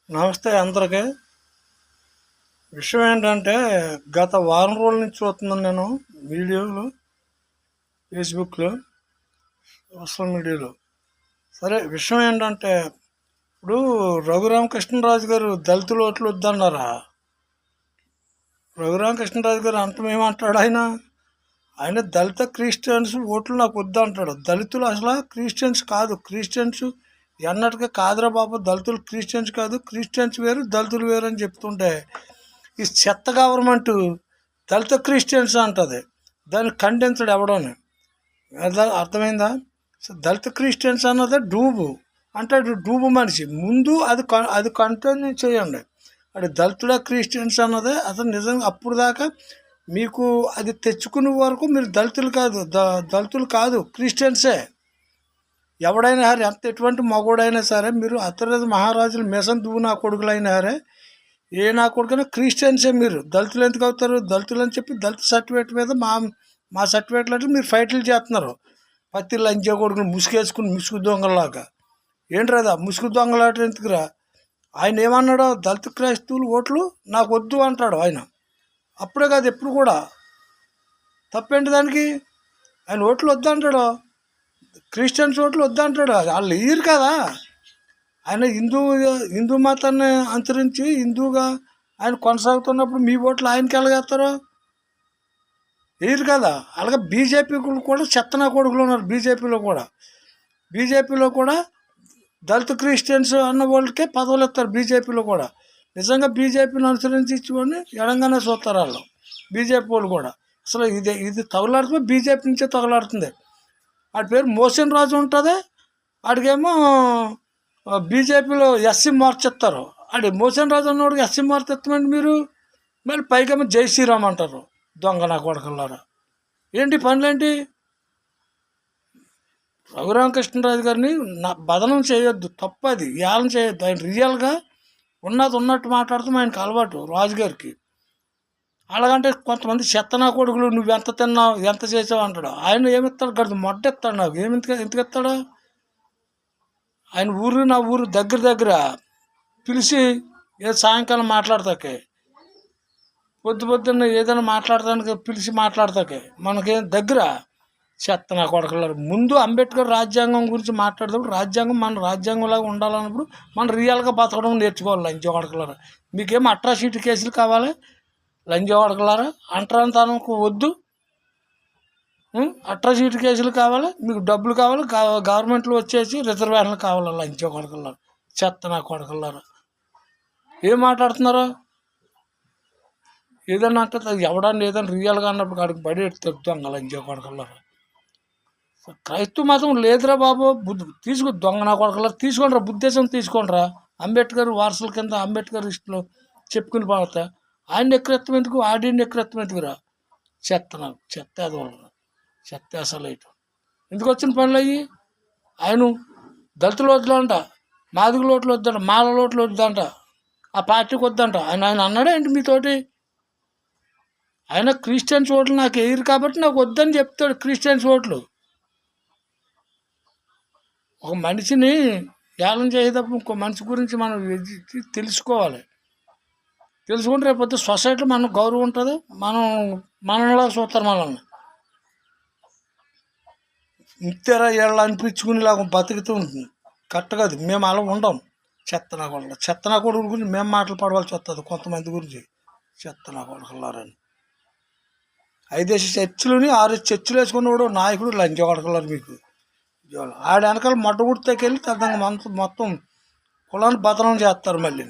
నమస్తే అందరికీ. విషయం ఏంటంటే గత వారం రోజుల నుంచి చూస్తున్నాను నేను వీడియోలు ఫేస్బుక్లో, సోషల్ మీడియాలో. సరే, విషయం ఏంటంటే ఇప్పుడు రఘురామకృష్ణరాజు గారు దళితుల ఓట్లు వద్దన్నారా? రఘురామకృష్ణరాజు గారు అంటమేమంటాడు ఆయన దళిత క్రిస్టియన్స్ ఓట్లు నాకు వద్దంటాడు. దళితులు అసలు క్రిస్టియన్స్ కాదు. క్రిస్టియన్స్ ఎన్నటికీ కాదురా బాబు, దళితులు క్రిస్టియన్స్ కాదు, క్రిస్టియన్స్ వేరు దళితులు వేరు అని చెప్తుంటే ఈ చెత్త గవర్నమెంట్ దళిత క్రిస్టియన్స్ అంటుంది. దాన్ని ఖండించడు ఎవడోని. అర్థమైందా? దళిత క్రిస్టియన్స్ అన్నది డూబు అంటే డూబు మనిషి. ముందు అది కంటిన్యూ చేయండి. అది దళితుల క్రిస్టియన్స్ అన్నది అసలు నిజంగా అప్పుడు దాకా మీకు అది తెచ్చుకునే వరకు మీరు దళితులు కాదు క్రిస్టియన్సే. ఎవడైనా సరే, ఎటువంటి మగోడైనా సరే, మీరు అతరది మహారాజులు మిషన్ దువ్వు నా కొడుకులైనా సరే, ఏ నా కొడుకైనా క్రిస్టియన్సే. మీరు దళితులు ఎందుకు అవుతారు? దళితులు అని చెప్పి దళిత సర్టిఫికేట్ మీద మా సర్టిఫికేట్లు అంటే మీరు ఫైట్లు చేస్తున్నారు. పత్తి లంచే కొడుకుని ముసుగేసుకుని ముసుగు దొంగలాగా. ఏంట్రదా ముసుగు దొంగలాట ఎందుకురా? ఆయన ఏమన్నాడో, దళిత క్రైస్తవులు ఓట్లు నాకు వద్దు అంటాడు ఆయన. అప్పుడే కాదు, ఎప్పుడు కూడా. తప్పేంటి దానికి? ఆయన ఓట్లు వద్దు అంటాడు, క్రిస్టియన్స్ ఓట్లు వద్దంటాడు. వాళ్ళు ఇయ్యరు కదా. ఆయన హిందూ మతాన్ని అనుసరించి హిందూగా ఆయన కొనసాగుతున్నప్పుడు మీ ఓట్లు ఆయనకి ఎలాగేస్తారు? ఇయ్యరు కదా. అలాగే బీజేపీ కూడా చెత్తనా కొడుకులు ఉన్నారు. బీజేపీలో కూడా దళిత క్రిస్టియన్స్ అన్న వాళ్ళకే పదవులు ఇస్తారు. బీజేపీలో కూడా నిజంగా బీజేపీని అనుసరించి ఇచ్చుకొని ఎడంగానే చూస్తారు వాళ్ళు. బీజేపీ వాళ్ళు కూడా అసలు ఇది తగులాడుతుంది, బీజేపీ నుంచే తగులాడుతుంది. వాడి పేరు మోషన్ రాజు ఉంటుంది. వాడికేమో బీజేపీలో ఎస్సీ మార్చేస్తారు. ఆడి మోషన్ రాజు అన్నవాడికి ఎస్సీ మార్చేస్తామండి మీరు. మళ్ళీ పైకేమో జై శ్రీరామ్ అంటారు. దొంగ నా కొడకల్లారా, ఏంటి పనులేంటి? రఘురామకృష్ణరాజు గారిని బదనం చేయొద్దు, తప్పది. ఏలం చేయొద్దు. ఆయన రియల్గా ఉన్నట్టు మాట్లాడుతాం. ఆయనకు అలవాటు రాజుగారికి. అలాగంటే కొంతమంది చెత్తనా కొడుకులు నువ్వు ఎంత తిన్నావు, ఎంత చేసావు అంటాడు. ఆయన ఏమిస్తాడు? గడిది మొడ్డెత్తాడు. నాకు ఎందుకు ఎత్తాడు? ఆయన నా ఊరు దగ్గర పిలిచి సాయంకాలం మాట్లాడతాకే, పొద్దున్న ఏదైనా మాట్లాడటానికి పిలిచి మాట్లాడతాకే మనకేం దగ్గర. చెత్తనా కొడకలారు. ముందు అంబేద్కర్ రాజ్యాంగం గురించి మాట్లాడేటప్పుడు రాజ్యాంగం మన రాజ్యాంగంలాగా ఉండాలన్నప్పుడు మనం రియల్గా బతకడం నేర్చుకోవాలి. లంచ కొడకలారు, మీకేమో అట్రాసిటీ కేసులు కావాలి? లంజా కొడకలారా, అంటరాంతనంకు వద్దు. అట్రాసిటీ కేసులు కావాలి, మీకు డబ్బులు కావాలి, గవర్నమెంట్లో వచ్చేసి రిజర్వేషన్లు కావాలి. లంచా కొడకలారా, చెత్తనా కొడకలారా, ఏం మాట్లాడుతున్నారో? ఏదన్నా అంటే ఎవడన్నా ఏదైనా రియల్గా అన్నప్పుడు కాడికి బడి దొంగ లంచా కొడకలారా. క్రైస్తవ మతం లేదురా బాబు. దొంగ నా కొడకలారా తీసుకోండిరా, బుద్ధేశం తీసుకోండిరా. అంబేద్కర్ వారసుల కింద అంబేద్కర్ ఇష్టంలో చెప్పుకుని పోతా. ఆయన ఎక్కరెత్తం ఎందుకు? ఆడిని ఎక్కరెత్తం ఎందుకురా? చెత్త అదోళ్ళరా, చెత్త అసలు ఇటు ఎందుకు వచ్చిన పనులు అయ్యి? ఆయన దళితుల వద్దులంట, మాదిగుల ఓట్లు వద్దంట, మాల ఓట్లు వద్దంట, ఆ పార్టీకి వద్దంట. ఆయన అన్నాడా ఏంటి మీతోటి? ఆయన క్రిస్టియన్స్ ఓట్లు నాకు వేయరు కాబట్టి నాకు వద్దని చెప్తాడు. క్రిస్టియన్స్ ఓట్లు ఒక మనిషిని ఏలం చేసేటప్పుడు ఇంకో మనిషి గురించి మనం తెలుసుకోవాలి. తెలుసుకుంటే రేపు సొసైటీలో మనకు గౌరవం ఉంటుంది. మనలా చూస్తారు మనల్ని. ఇంతేరా ఏళ్ళ అనిపించుకునేలాగా బతుకుతూ ఉంటుంది. కరెక్ట్ కాదు. మేము అలా ఉండం. చెత్తనా కొడుకుల గురించి మేము మాటలు పడవలసి వస్తుంది కొంతమంది గురించి. చెత్తనా కొడుకులారని 5 చర్చిలని 6 చర్చిలు వేసుకున్నవాడు నాయకుడు లంచ కొడకలారు మీకు. ఆడ వెనకాల మొట్టగుడితోకెళ్ళి తగ్గ మొత్తం కులాన్ని బదనం చేస్తారు మళ్ళీ.